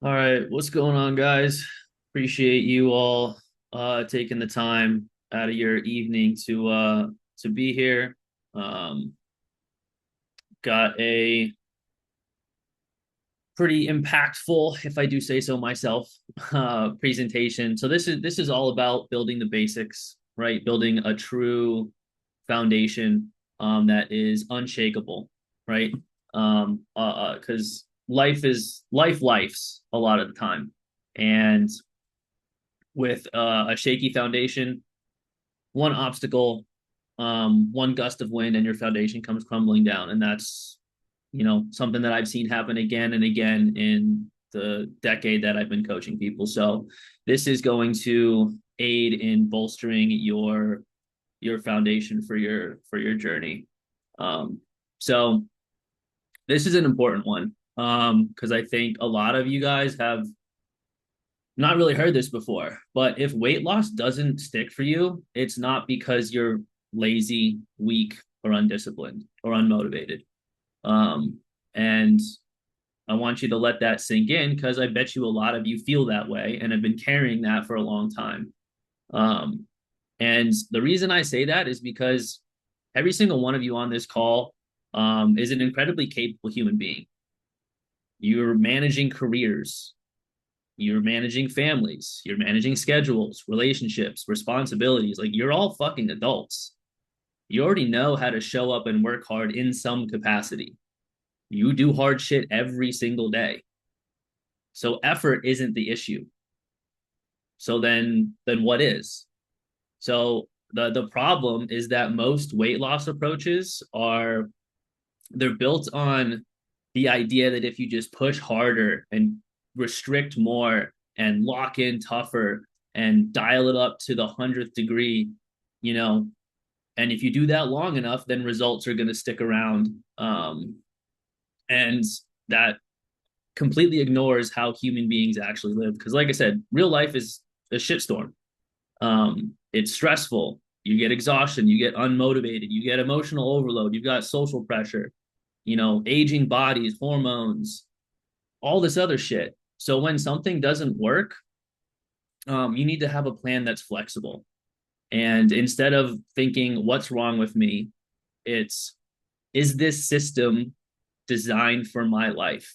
All right, what's going on, guys? Appreciate you all taking the time out of your evening to be here. Um got a pretty impactful, if I do say so myself, presentation. So this is all about building the basics, right? Building a true foundation that is unshakable, right? Because life's a lot of the time, and with a shaky foundation, one obstacle, one gust of wind, and your foundation comes crumbling down. And that's, something that I've seen happen again and again in the decade that I've been coaching people. So this is going to aid in bolstering your foundation for your journey. So this is an important one because I think a lot of you guys have not really heard this before, but if weight loss doesn't stick for you, it's not because you're lazy, weak, or undisciplined or unmotivated. And I want you to let that sink in because I bet you a lot of you feel that way and have been carrying that for a long time. Um, and the reason I say that is because every single one of you on this call is an incredibly capable human being. You're managing careers, you're managing families, you're managing schedules, relationships, responsibilities. Like you're all fucking adults. You already know how to show up and work hard in some capacity. You do hard shit every single day. So effort isn't the issue. So then what is? So the problem is that most weight loss approaches are they're built on the idea that if you just push harder and restrict more and lock in tougher and dial it up to the 100th degree, you know, and if you do that long enough, then results are going to stick around. And that completely ignores how human beings actually live. Because, like I said, real life is a shitstorm. It's stressful. You get exhaustion. You get unmotivated. You get emotional overload. You've got social pressure. Aging bodies, hormones, all this other shit. So when something doesn't work, you need to have a plan that's flexible. And instead of thinking, what's wrong with me? It's, is this system designed for my life?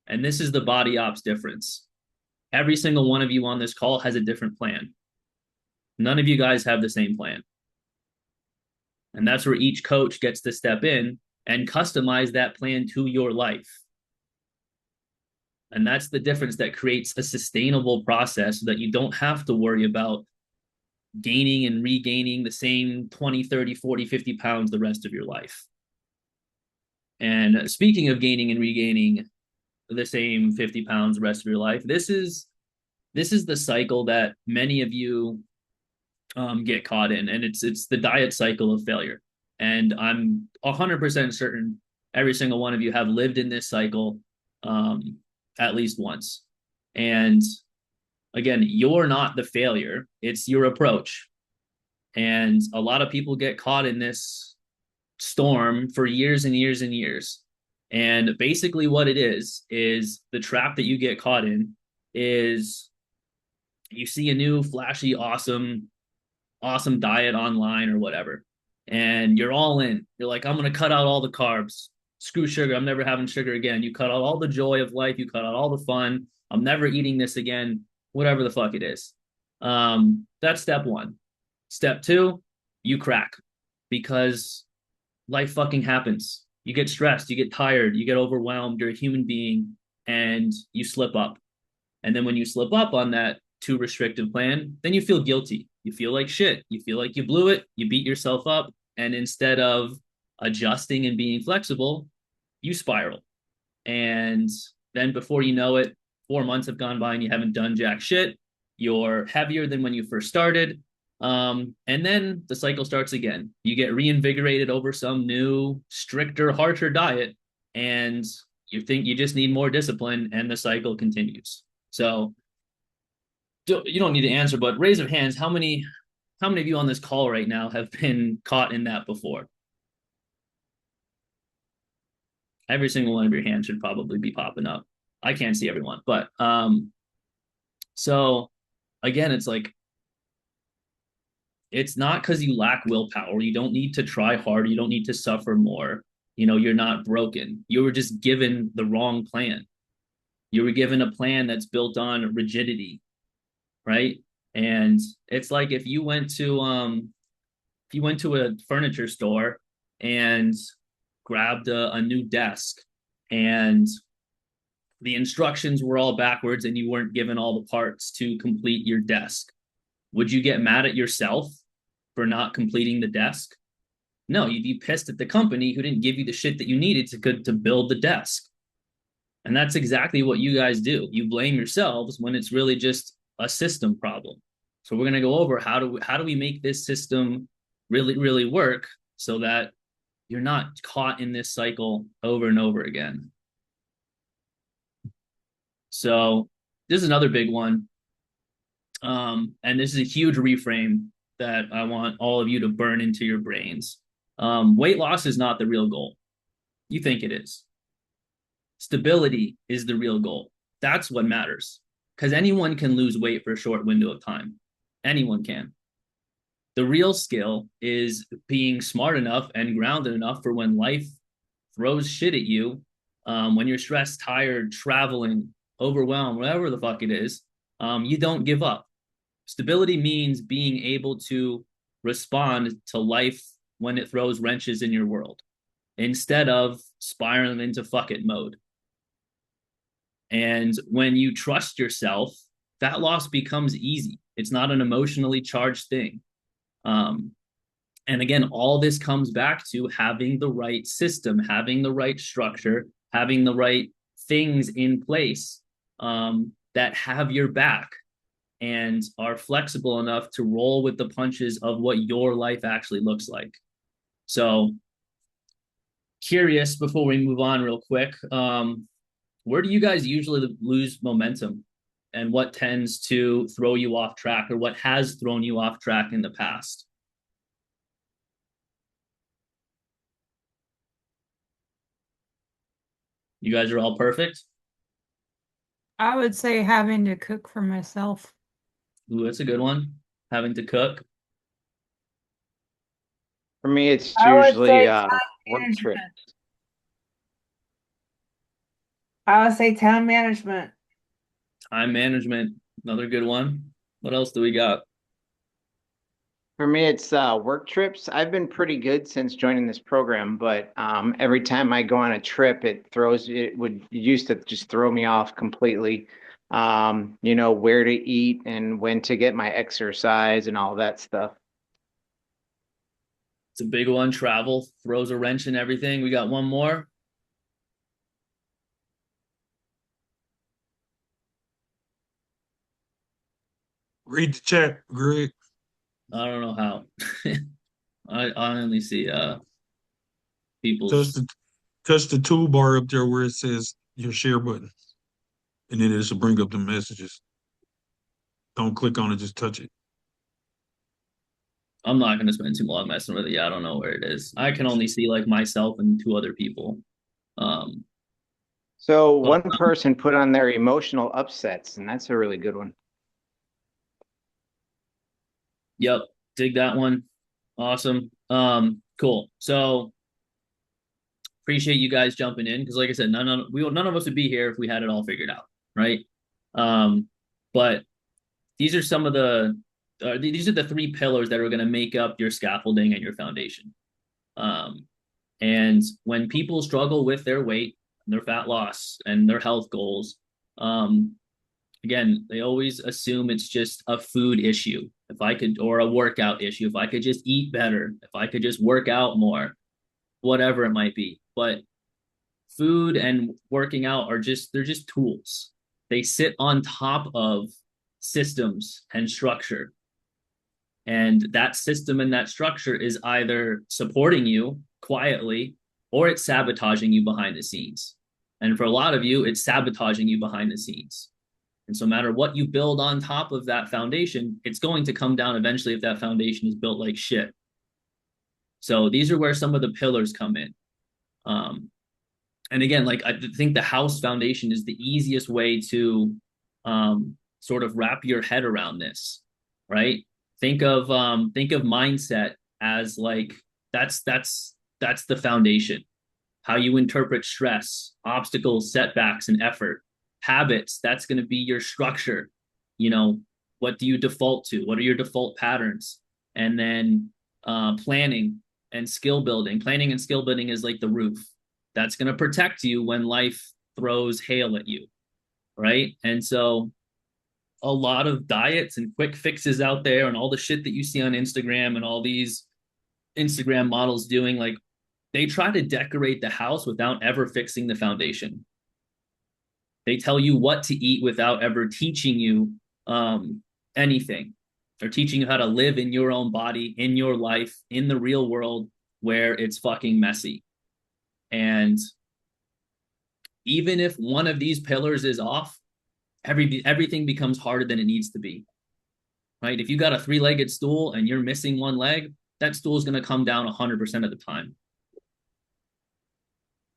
And this is the body ops difference. Every single one of you on this call has a different plan. None of you guys have the same plan. And that's where each coach gets to step in and customize that plan to your life. And that's the difference that creates a sustainable process so that you don't have to worry about gaining and regaining the same 20, 30, 40, 50 pounds the rest of your life. And speaking of gaining and regaining the same 50 pounds the rest of your life, this is the cycle that many of you get caught in, and it's the diet cycle of failure. And I'm 100% certain every single one of you have lived in this cycle um, at least once. And again, you're not the failure; it's your approach. And a lot of people get caught in this storm for years and years and years. And basically, what it is the trap that you get caught in is you see a new flashy, awesome diet online or whatever. And you're all in. You're like, I'm going to cut out all the carbs. Screw sugar. I'm never having sugar again. You cut out all the joy of life. You cut out all the fun. I'm never eating this again, whatever the fuck it is. That's step one. Step two, you crack because life fucking happens. You get stressed, you get tired, you get overwhelmed. You're a human being and you slip up. And then when you slip up on that too restrictive plan, then you feel guilty. You feel like shit. You feel like you blew it. You beat yourself up. And instead of adjusting and being flexible, you spiral. And then before you know it, 4 months have gone by and you haven't done jack shit. You're heavier than when you first started. And then the cycle starts again. You get reinvigorated over some new, stricter, harsher diet, and you think you just need more discipline, and the cycle continues. So you don't need to answer, but raise of hands, how many of you on this call right now have been caught in that before? Every single one of your hands should probably be popping up. I can't see everyone, but so again, it's like it's not because you lack willpower. You don't need to try harder. You don't need to suffer more. You're not broken. You were just given the wrong plan. You were given a plan that's built on rigidity, right? And it's like if you went to a furniture store and grabbed a new desk and the instructions were all backwards and you weren't given all the parts to complete your desk, would you get mad at yourself for not completing the desk? No, you'd be pissed at the company who didn't give you the shit that you needed to build the desk. And that's exactly what you guys do. You blame yourselves when it's really just a system problem. So we're going to go over how do we make this system really really work so that you're not caught in this cycle over and over again. So this is another big one. And this is a huge reframe that I want all of you to burn into your brains. Weight loss is not the real goal. You think it is. Stability is the real goal. That's what matters. Because anyone can lose weight for a short window of time. Anyone can. The real skill is being smart enough and grounded enough for when life throws shit at you, when you're stressed, tired, traveling, overwhelmed, whatever the fuck it is, you don't give up. Stability means being able to respond to life when it throws wrenches in your world instead of spiraling into fuck it mode. And when you trust yourself, fat loss becomes easy. It's not an emotionally charged thing. And again, all this comes back to having the right system, having the right structure, having the right things in place that have your back and are flexible enough to roll with the punches of what your life actually looks like. So, curious before we move on, real quick, where do you guys usually lose momentum? And what tends to throw you off track, or what has thrown you off track in the past? You guys are all perfect. I would say having to cook for myself. Ooh, that's a good one. Having to cook. For me, it's I would usually say work trip. management. I would say time management. Time management, another good one. What else do we got? For me, it's work trips. I've been pretty good since joining this program, but every time I go on a trip, it used to just throw me off completely. Where to eat and when to get my exercise and all that stuff. It's a big one. Travel throws a wrench in everything. We got one more. Read the chat, Greg. I don't know how. I only see Touch people's. the touch the toolbar up there where it says your share button, and then it should bring up the messages. Don't click on it, just touch it. I'm not gonna spend too long messing with it. Yeah, I don't know where it is. I can only see like myself and two other people. Um, So but one person put on their emotional upsets, and that's a really good one. yep, dig that one. Awesome. Cool. So appreciate you guys jumping in because, like I said, none of us would be here if we had it all figured out, right? Um, but these are some of these are the three pillars that are going to make up your scaffolding and your foundation. Um, and when people struggle with their weight, their fat loss, and their health goals, again, they always assume it's just a food issue. If I could, or a workout issue, if I could just eat better, if I could just work out more, whatever it might be. But food and working out they're just tools. They sit on top of systems and structure. And that system and that structure is either supporting you quietly or it's sabotaging you behind the scenes. And for a lot of you, it's sabotaging you behind the scenes. And so, no matter what you build on top of that foundation, it's going to come down eventually if that foundation is built like shit. So, these are where some of the pillars come in. Um, And again, like I think the house foundation is the easiest way to sort of wrap your head around this, right? Think of mindset as like that's the foundation. How you interpret stress, obstacles, setbacks, and effort. Habits, that's going to be your structure. You know, what do you default to? What are your default patterns? And then planning and skill building. Planning and skill building is like the roof. That's going to protect you when life throws hail at you, right? And so a lot of diets and quick fixes out there and all the shit that you see on Instagram and all these Instagram models doing, like, they try to decorate the house without ever fixing the foundation. They tell you what to eat without ever teaching you anything, or teaching you how to live in your own body, in your life, in the real world where it's fucking messy. And even if one of these pillars is off, everything becomes harder than it needs to be, right? If you got a 3-legged stool and you're missing one leg, that stool is going to come down 100% of the time.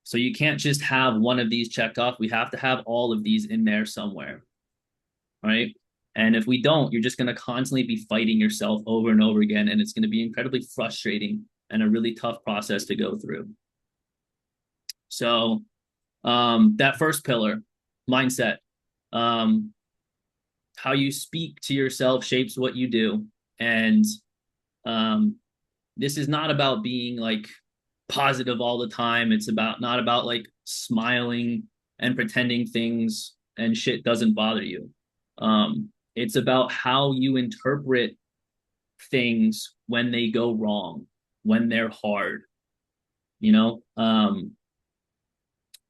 So you can't just have one of these checked off. We have to have all of these in there somewhere, right? And if we don't, you're just going to constantly be fighting yourself over and over again, and it's going to be incredibly frustrating and a really tough process to go through. So that first pillar, mindset, how you speak to yourself shapes what you do. And this is not about being like positive all the time. It's not about like smiling and pretending things and shit doesn't bother you. It's about how you interpret things when they go wrong, when they're hard, you know.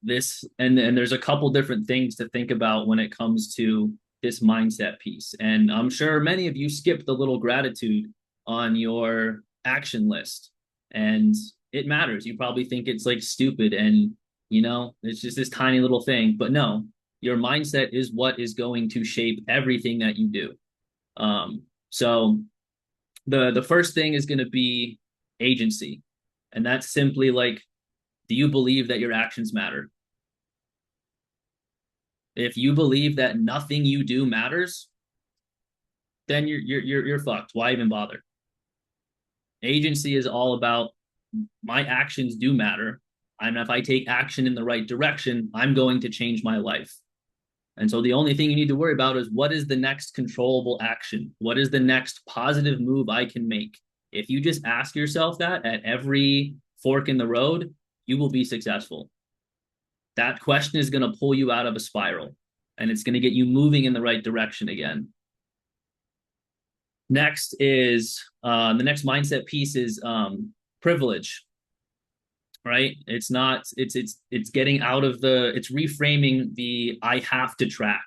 This and there's a couple different things to think about when it comes to this mindset piece. And I'm sure many of you skipped the little gratitude on your action list, and it matters. You probably think it's like stupid and, you know, it's just this tiny little thing, but no, your mindset is what is going to shape everything that you do. So the first thing is going to be agency. And that's simply like, do you believe that your actions matter? If you believe that nothing you do matters, then you're fucked. Why even bother? Agency is all about, my actions do matter. And if I take action in the right direction, I'm going to change my life. And so the only thing you need to worry about is, what is the next controllable action? What is the next positive move I can make? If you just ask yourself that at every fork in the road, you will be successful. That question is going to pull you out of a spiral, and it's going to get you moving in the right direction again. Next is the next mindset piece is privilege, right? It's getting out of it's reframing the I have to track,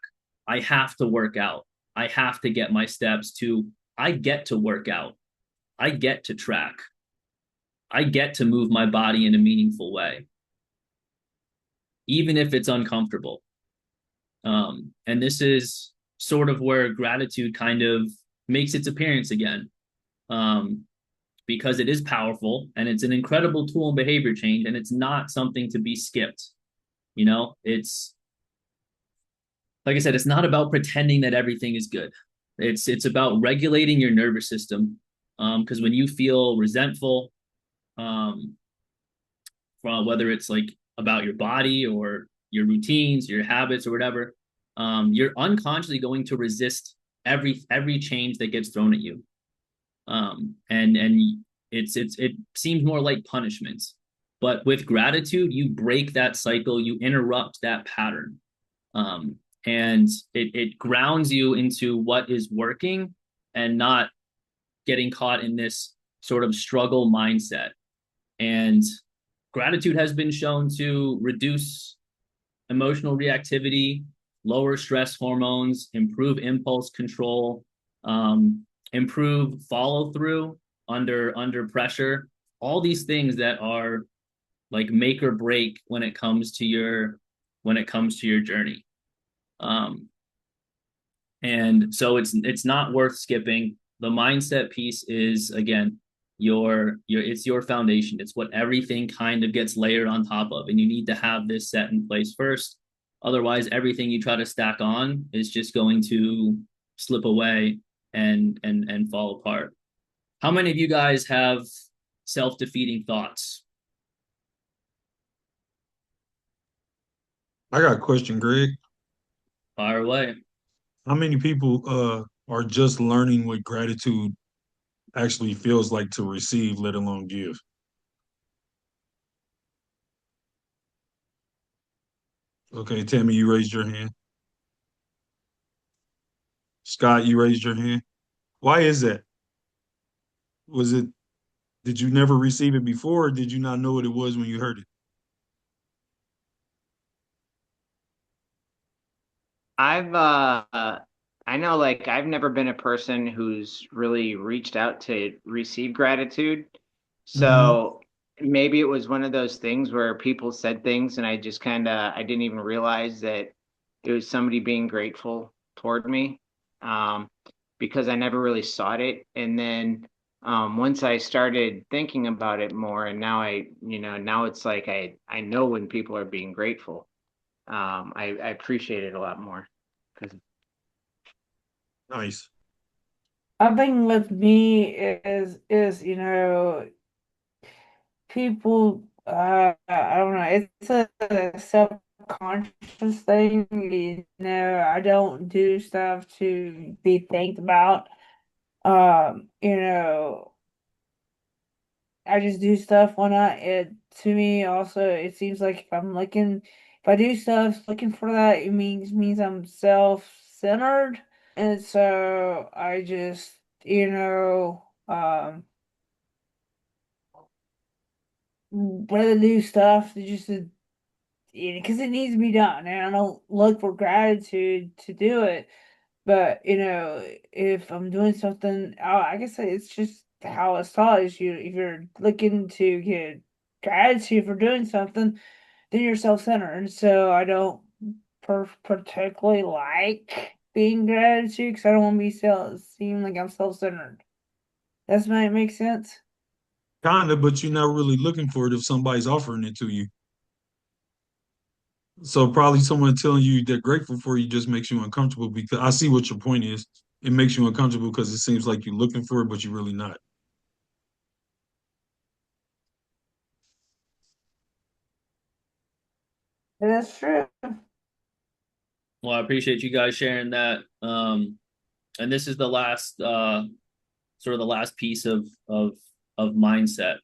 I have to work out, I have to get my steps, to I get to work out, I get to track, I get to move my body in a meaningful way, even if it's uncomfortable. And this is sort of where gratitude kind of makes its appearance again, because it is powerful and it's an incredible tool in behavior change, and it's not something to be skipped. You know, it's, like I said, it's not about pretending that everything is good. It's about regulating your nervous system, because when you feel resentful, from whether it's like about your body or your routines, your habits, or whatever, you're unconsciously going to resist every change that gets thrown at you. And it seems more like punishment, but with gratitude, you break that cycle, you interrupt that pattern, and it grounds you into what is working and not getting caught in this sort of struggle mindset. And gratitude has been shown to reduce emotional reactivity, lower stress hormones, improve impulse control, improve follow through under pressure. All these things that are like make or break when it comes to your journey. And so it's not worth skipping. The mindset piece is, again, it's your foundation. It's what everything kind of gets layered on top of, and you need to have this set in place first. Otherwise, everything you try to stack on is just going to slip away and fall apart. How many of you guys have self-defeating thoughts? I got a question, Greg. Fire away. How many people are just learning what gratitude actually feels like to receive, let alone give? Okay, Tammy, you raised your hand. Scott, you raised your hand. Why is that? Was it, did you never receive it before, or did you not know what it was when you heard it? I know like I've never been a person who's really reached out to receive gratitude. Hmm. So maybe it was one of those things where people said things and I didn't even realize that it was somebody being grateful toward me. Um, because I never really sought it. And then once I started thinking about it more, and now now it's like I know when people are being grateful. I appreciate it a lot more. 'Cause Nice. I think with me is people I don't know, it's a self-conscious thing, I don't do stuff to be think about. You know, I just do stuff when to me also it seems like if I do stuff looking for that, it means I'm self-centered. And so I just, rather do stuff to just because it needs to be done, and I don't look for gratitude to do it. But if I'm doing something, I guess it's just how it's taught. Is if you're looking to get gratitude for doing something, then you're self-centered. And so I don't particularly like being gratitude because I don't want to seem like I'm self-centered. That's might make sense. Kinda, but you're not really looking for it if somebody's offering it to you. So probably someone telling you they're grateful for you just makes you uncomfortable because I see what your point is. It makes you uncomfortable because it seems like you're looking for it, but you're really not. And that's true. Well, I appreciate you guys sharing that. And this is the last sort of the last piece of mindset.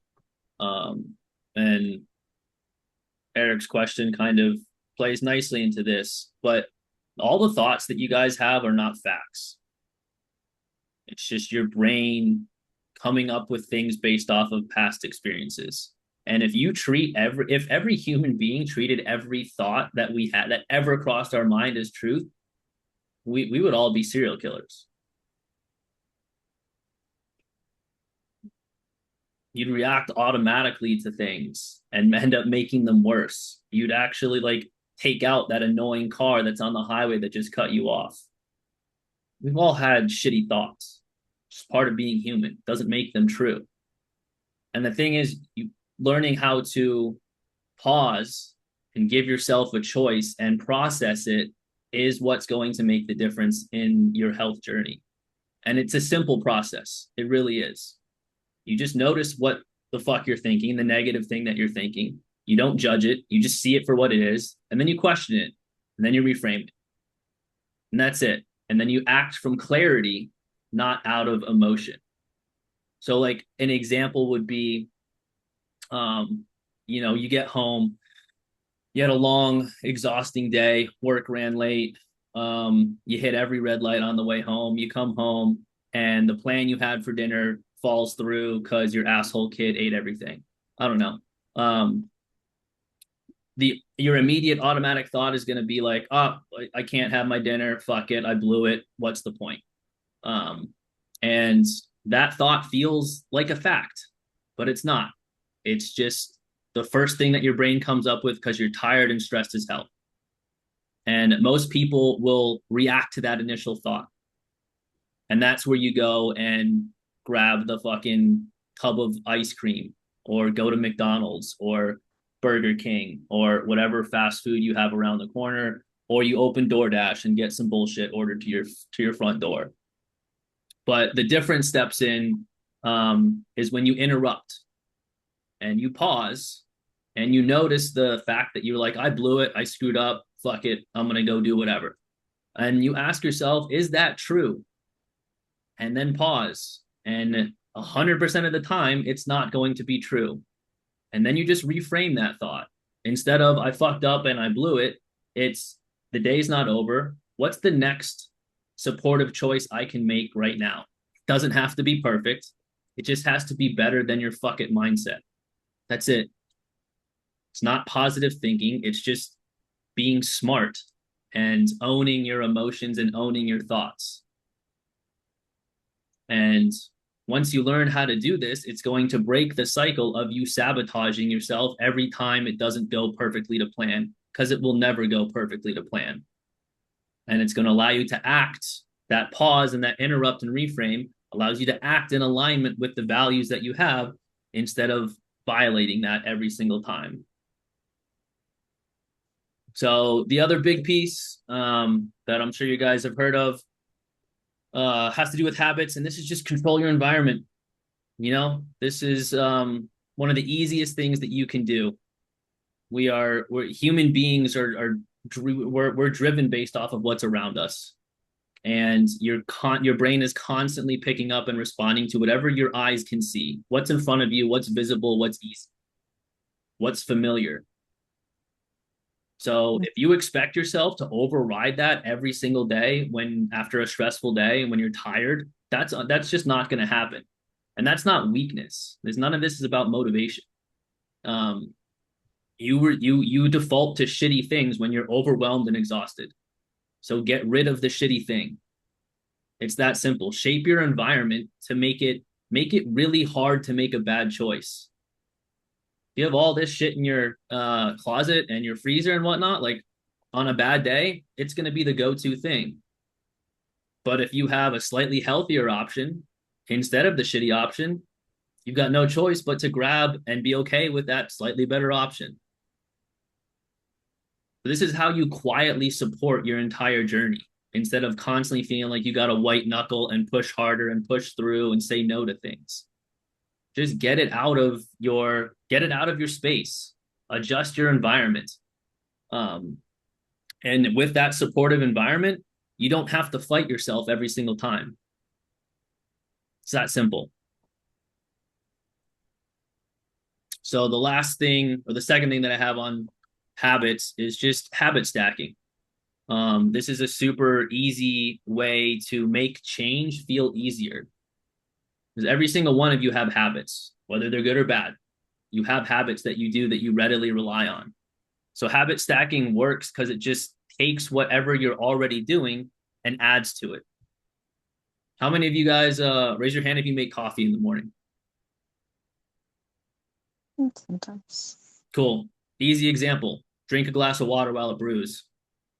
And Eric's question kind of plays nicely into this, but all the thoughts that you guys have are not facts. It's just your brain coming up with things based off of past experiences. And if every human being treated every thought that we had that ever crossed our mind as truth, we would all be serial killers. You'd react automatically to things and end up making them worse. You'd actually like take out that annoying car that's on the highway that just cut you off. We've all had shitty thoughts. It's part of being human. Doesn't make them true. And the thing is, you learning how to pause and give yourself a choice and process it is what's going to make the difference in your health journey. And it's a simple process. It really is. You just notice what the fuck you're thinking, the negative thing that you're thinking. You don't judge it. You just see it for what it is. And then you question it. And then you reframe it. And that's it. And then you act from clarity, not out of emotion. So, like, an example would be, you get home, you had a long, exhausting day, work ran late, you hit every red light on the way home, you come home, and the plan you had for dinner falls through because your asshole kid ate everything. I don't know. Your immediate automatic thought is going to be like, oh, I can't have my dinner. Fuck it. I blew it. What's the point? And that thought feels like a fact, but it's not. It's just the first thing that your brain comes up with because you're tired and stressed as hell. And most people will react to that initial thought. And that's where you go and grab the fucking tub of ice cream, or go to McDonald's or Burger King or whatever fast food you have around the corner, or you open DoorDash and get some bullshit ordered to your front door. But the difference steps in is when you interrupt and you pause and you notice the fact that you're like, I blew it, I screwed up, fuck it, I'm gonna go do whatever. And you ask yourself, is that true? And then pause. And 100% of the time, it's not going to be true. And then you just reframe that thought. Instead of I fucked up and I blew it, it's the day's not over. What's the next supportive choice I can make right now? It doesn't have to be perfect. It just has to be better than your fuck it mindset. That's it. It's not positive thinking. It's just being smart and owning your emotions and owning your thoughts. And once you learn how to do this, it's going to break the cycle of you sabotaging yourself every time it doesn't go perfectly to plan, because it will never go perfectly to plan. And it's going to allow you to act. That pause and that interrupt and reframe allows you to act in alignment with the values that you have instead of violating that every single time. So the other big piece that I'm sure you guys have heard of has to do with habits, and this is just control your environment. You know, this is one of the easiest things that you can do. We're human beings we're driven based off of what's around us, and your brain is constantly picking up and responding to whatever your eyes can see, what's in front of you, what's visible, what's easy, what's familiar. So if you expect yourself to override that every single day after a stressful day and when you're tired, that's just not going to happen. And that's not weakness. None of this is about motivation. You default to shitty things when you're overwhelmed and exhausted. So get rid of the shitty thing. It's that simple. Shape your environment to make it really hard to make a bad choice. You have all this shit in your closet and your freezer and whatnot, like on a bad day, it's going to be the go-to thing. But if you have a slightly healthier option instead of the shitty option, you've got no choice but to grab and be okay with that slightly better option. This is how you quietly support your entire journey instead of constantly feeling like you got to white knuckle and push harder and push through and say no to things. Just get it out of your space, adjust your environment. And with that supportive environment, you don't have to fight yourself every single time. It's that simple. So the last thing, or the second thing that I have on habits is just habit stacking. This is a super easy way to make change feel easier. Because every single one of you have habits, whether they're good or bad. You have habits that you do that you readily rely on. So habit stacking works because it just takes whatever you're already doing and adds to it. How many of you guys raise your hand if you make coffee in the morning? Sometimes. Cool. Easy example. Drink a glass of water while it brews.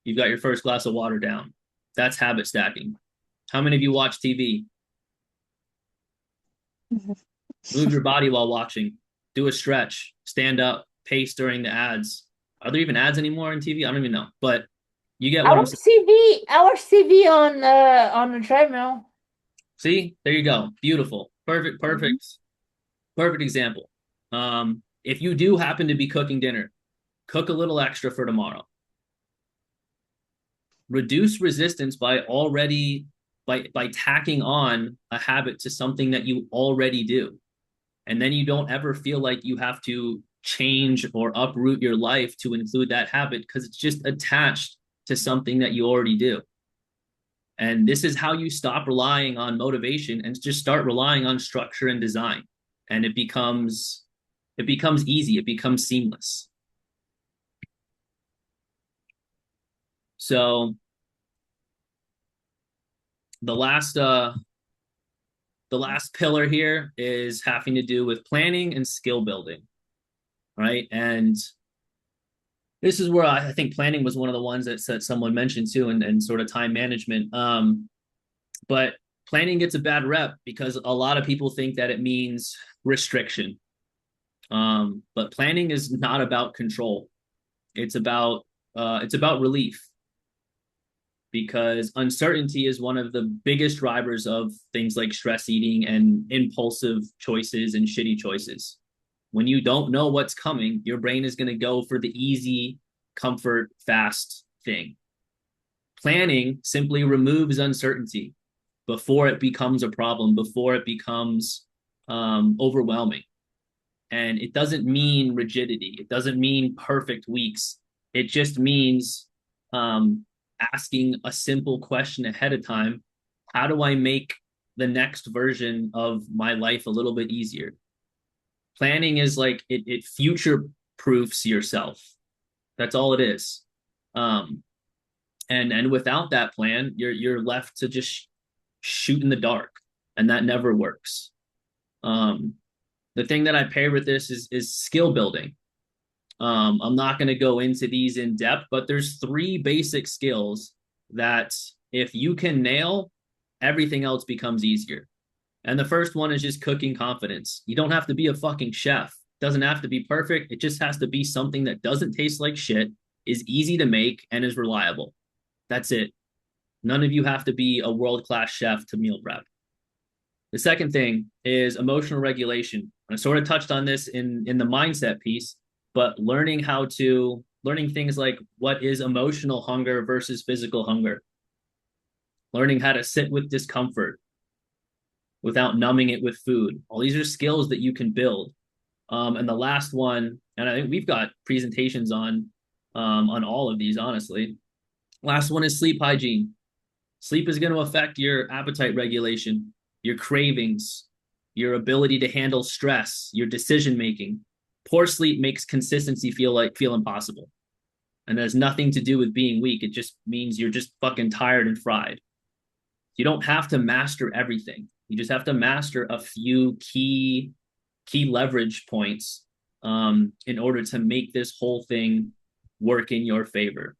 You've got your first glass of water down. That's habit stacking. How many of you watch TV? Move your body while watching. Do a stretch. Stand up. Pace during the ads. Are there even ads anymore on TV? I don't even know. But you get what I'm saying. I watch TV on the treadmill. See? There you go. Beautiful. Perfect example. If you do happen to be cooking dinner, cook a little extra for tomorrow. Reduce resistance by tacking on a habit to something that you already do. And then you don't ever feel like you have to change or uproot your life to include that habit because it's just attached to something that you already do. And this is how you stop relying on motivation and just start relying on structure and design. And it becomes easy. It becomes seamless. So the last pillar here is having to do with planning and skill building, right? And this is where I think planning was one of the ones that someone mentioned too, and sort of time management. But planning gets a bad rep because a lot of people think that it means restriction. But planning is not about control. It's about relief, because uncertainty is one of the biggest drivers of things like stress eating and impulsive choices and shitty choices. When you don't know what's coming, your brain is going to go for the easy, comfort, fast thing. Planning simply removes uncertainty before it becomes a problem, before it becomes overwhelming. And it doesn't mean rigidity. It doesn't mean perfect weeks. It just means asking a simple question ahead of time. How do I make the next version of my life a little bit easier? Planning is like it future proofs yourself. That's all it is. And without that plan, you're left to just shoot in the dark, and that never works. The thing that I pair with this is skill building. I'm not going to go into these in depth, but there's 3 basic skills that if you can nail, everything else becomes easier. And the first one is just cooking confidence. You don't have to be a fucking chef. It doesn't have to be perfect. It just has to be something that doesn't taste like shit, is easy to make, and is reliable. That's it. None of you have to be a world-class chef to meal prep. The second thing is emotional regulation. I sort of touched on this in the mindset piece, but learning things like what is emotional hunger versus physical hunger. Learning how to sit with discomfort without numbing it with food. All these are skills that you can build. And the last one, and I think we've got presentations on all of these, honestly. Last one is sleep hygiene. Sleep is going to affect your appetite regulation, your cravings, your ability to handle stress, your decision making. Poor sleep makes consistency feel impossible. And it has nothing to do with being weak. It just means you're just fucking tired and fried. You don't have to master everything. You just have to master a few key leverage points in order to make this whole thing work in your favor.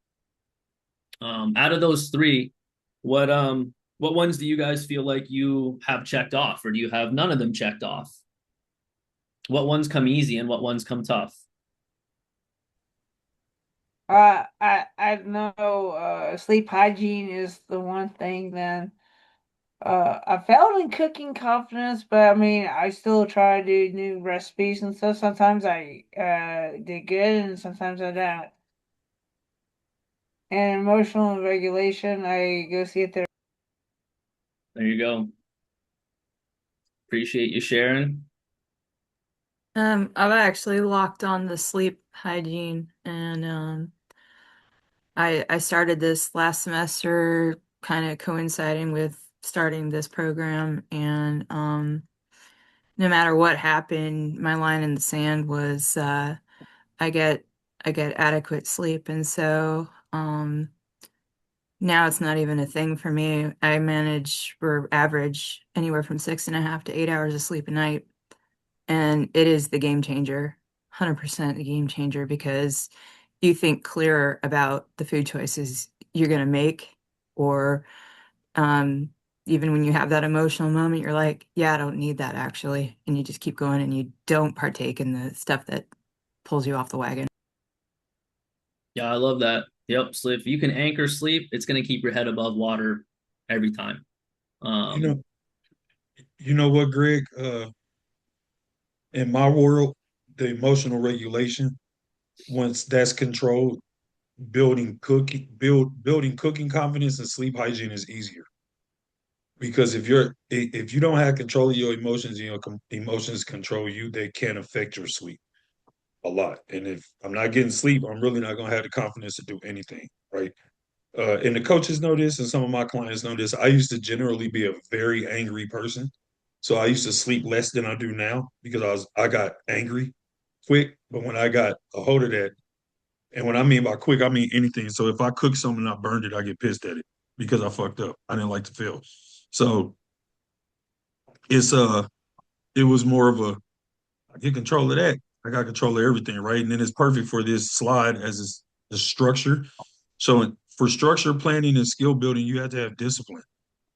Out of those 3, what ones do you guys feel like you have checked off, or do you have none of them checked off? What ones come easy and what ones come tough? I know sleep hygiene is the one thing. Then I failed in cooking confidence, but I mean I still try to do new recipes and stuff. Sometimes I did good and sometimes I don't. And emotional regulation, I go see it there. There you go. Appreciate you sharing. I've actually locked on the sleep hygiene, and I started this last semester, kind of coinciding with starting this program, and no matter what happened, my line in the sand was I get adequate sleep, and so now it's not even a thing for me. I manage or average anywhere from 6.5 to 8 hours of sleep a night. And it is the game changer, 100% the game changer, because you think clearer about the food choices you're going to make, or even when you have that emotional moment, you're like, yeah, I don't need that actually. And you just keep going and you don't partake in the stuff that pulls you off the wagon. Yeah, I love that. Yep. So if you can anchor sleep, it's going to keep your head above water every time. You know what, Greg? In my world, the emotional regulation, once that's controlled, building cooking confidence and sleep hygiene is easier. Because if you don't have control of your emotions and your emotions control you, they can affect your sleep a lot. And if I'm not getting sleep, I'm really not gonna have the confidence to do anything, right? And the coaches know this, and some of my clients know this. I used to generally be a very angry person, so I used to sleep less than I do now because I got angry quick. But when I got a hold of that, and when I mean by quick, I mean anything. So if I cook something and I burned it, I get pissed at it because I fucked up. I didn't like to feel. So it's it was more of a I get control of that. I got control of everything, right? And then it's perfect for this slide as the structure. So for structure planning and skill building, you have to have discipline.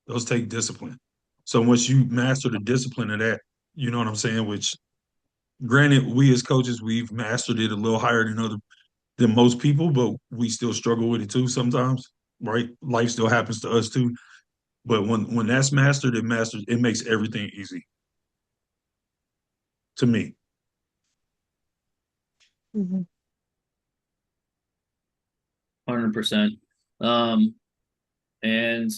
Those take discipline. So once you master the discipline of that, you know what I'm saying? Which, granted, we as coaches, we've mastered it a little higher than most people, but we still struggle with it too sometimes, right? Life still happens to us too. But when that's mastered, it makes everything easy to me. 100%. And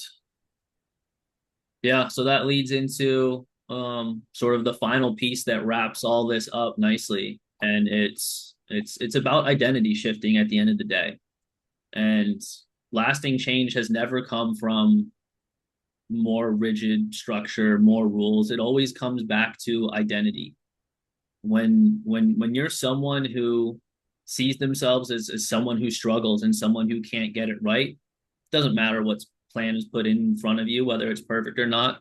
yeah, so that leads into sort of the final piece that wraps all this up nicely. And it's about identity shifting at the end of the day. And lasting change has never come from more rigid structure, more rules. It always comes back to identity. When you're someone who sees themselves as someone who struggles and someone who can't get it right, it doesn't matter what plan is put in front of you, whether it's perfect or not.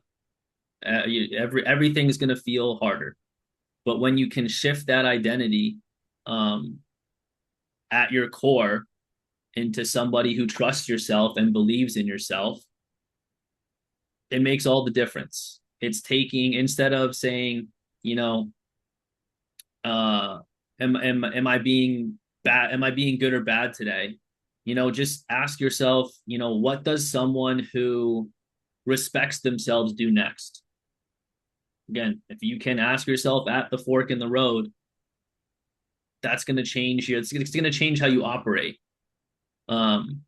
Everything's going to feel harder. But when you can shift that identity at your core into somebody who trusts yourself and believes in yourself, it makes all the difference. It's taking, instead of saying, you know, am I being bad? Am I being good or bad today? You know, just ask yourself, you know, what does someone who respects themselves do next? Again, if you can ask yourself at the fork in the road, that's going to change you. It's going to change how you operate. And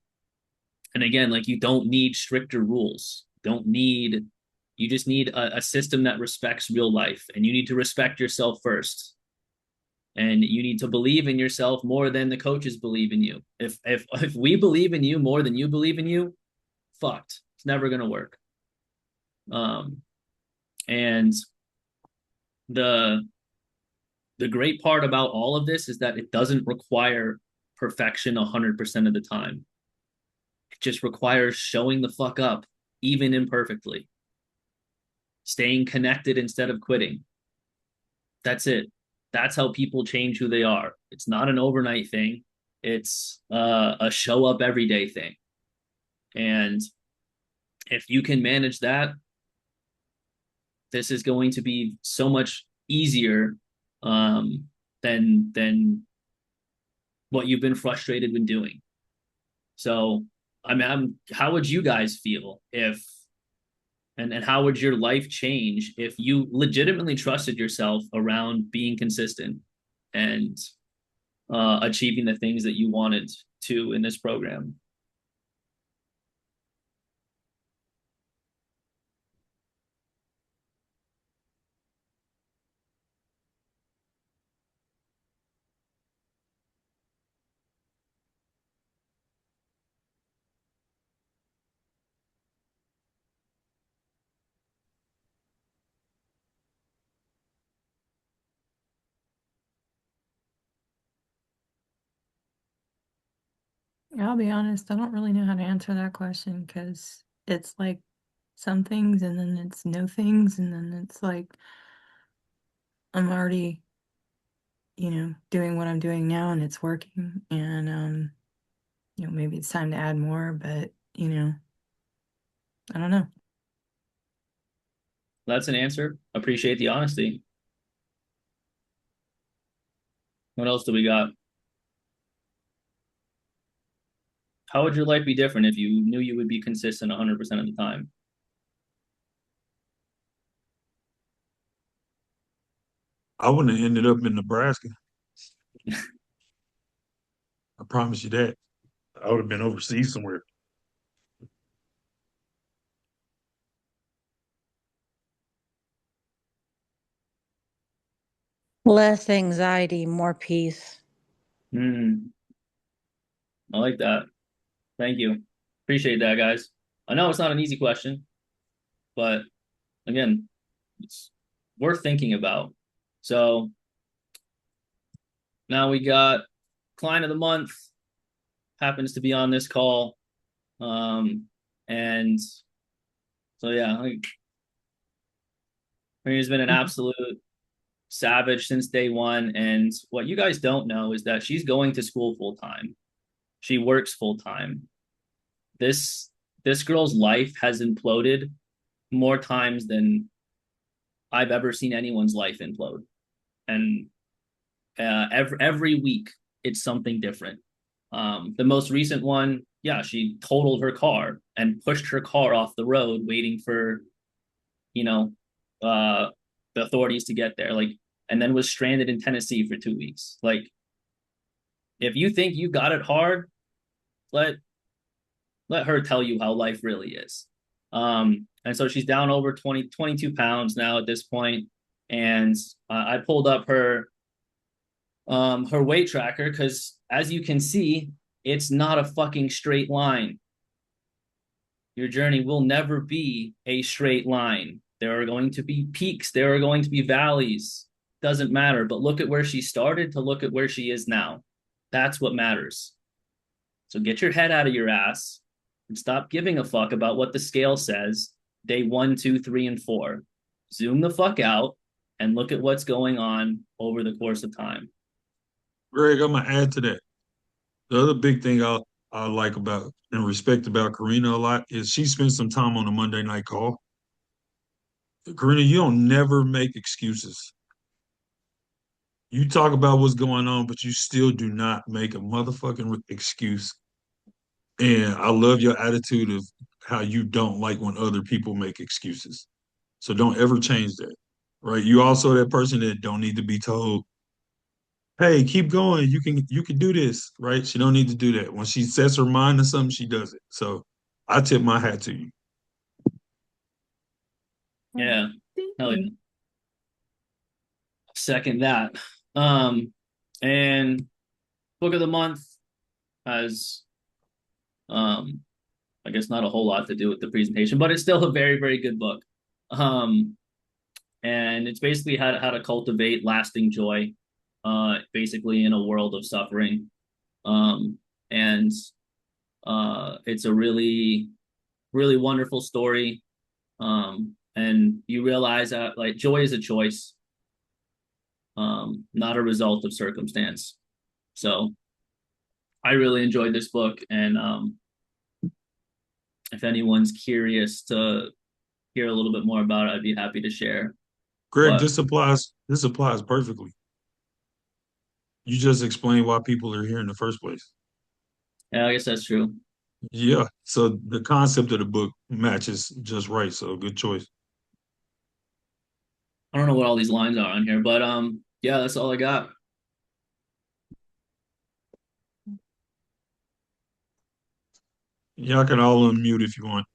again, like, you don't need stricter rules. You just need a system that respects real life, and you need to respect yourself first. And you need to believe in yourself more than the coaches believe in you. If we believe in you more than you believe in you, fucked. It's never going to work. And the great part about all of this is that it doesn't require perfection 100% of the time. It just requires showing the fuck up, even imperfectly. Staying connected instead of quitting. That's it. That's how people change who they are. It's not an overnight thing. It's a show up every day thing. And if you can manage that, this is going to be so much easier than what you've been frustrated with doing. So, I mean, how would you guys feel if, and how would your life change if you legitimately trusted yourself around being consistent and achieving the things that you wanted to in this program? I'll be honest, I don't really know how to answer that question because it's like some things and then it's no things and then it's like I'm already, doing what I'm doing now and it's working and maybe it's time to add more, but I don't know. That's an answer. Appreciate the honesty. What else do we got? How would your life be different if you knew you would be consistent 100% of the time? I wouldn't have ended up in Nebraska. I promise you that. I would have been overseas somewhere. Less anxiety, more peace. I like that. Thank you. Appreciate that, guys. I know it's not an easy question, but again, it's worth thinking about. So now we got client of the month, happens to be on this call. And so yeah, he's been an absolute savage since day one. And what you guys don't know is that she's going to school full time. She works full time. This girl's life has imploded more times than I've ever seen anyone's life implode. And every week it's something different. The most recent one, yeah, she totaled her car and pushed her car off the road, waiting for, you know, the authorities to get there. Like, and then was stranded in Tennessee for 2 weeks. Like, if you think you got it hard, let her tell you how life really is. And so she's down over 22 pounds now at this point. And I pulled up her weight tracker because, as you can see, it's not a fucking straight line. Your journey will never be a straight line. There are going to be peaks, there are going to be valleys. Doesn't matter. But look at where she started to look at where she is now. That's what matters. So get your head out of your ass and stop giving a fuck about what the scale says day 1, 2, 3, and 4. Zoom the fuck out and look at what's going on over the course of time. Greg, I'm gonna add to that. The other big thing I like about and respect about Karina a lot is she spends some time on a Monday night call. Karina, you don't never make excuses. You talk about what's going on, but you still do not make a motherfucking excuse. And I love your attitude of how you don't like when other people make excuses. So don't ever change that. Right? You also that person that don't need to be told, hey, keep going. You can do this, right? She don't need to do that. When she sets her mind to something, she does it. So I tip my hat to you. Yeah. Thank Hell yeah. you. Second that. And book of the month has I guess not a whole lot to do with the presentation, but it's still a very, very good book. And it's basically how to cultivate lasting joy, basically in a world of suffering. And it's a really, really wonderful story. And you realize that like joy is a choice, not a result of circumstance. So I really enjoyed this book, and if anyone's curious to hear a little bit more about it, I'd be happy to share. Greg, But this applies perfectly. You just explained why people are here in the first place. yeah, I guess that's true. Yeah. So the concept of the book matches just right. So good choice. I don't know what all these lines are on here, but yeah, that's all I got. Y'all can all unmute if you want.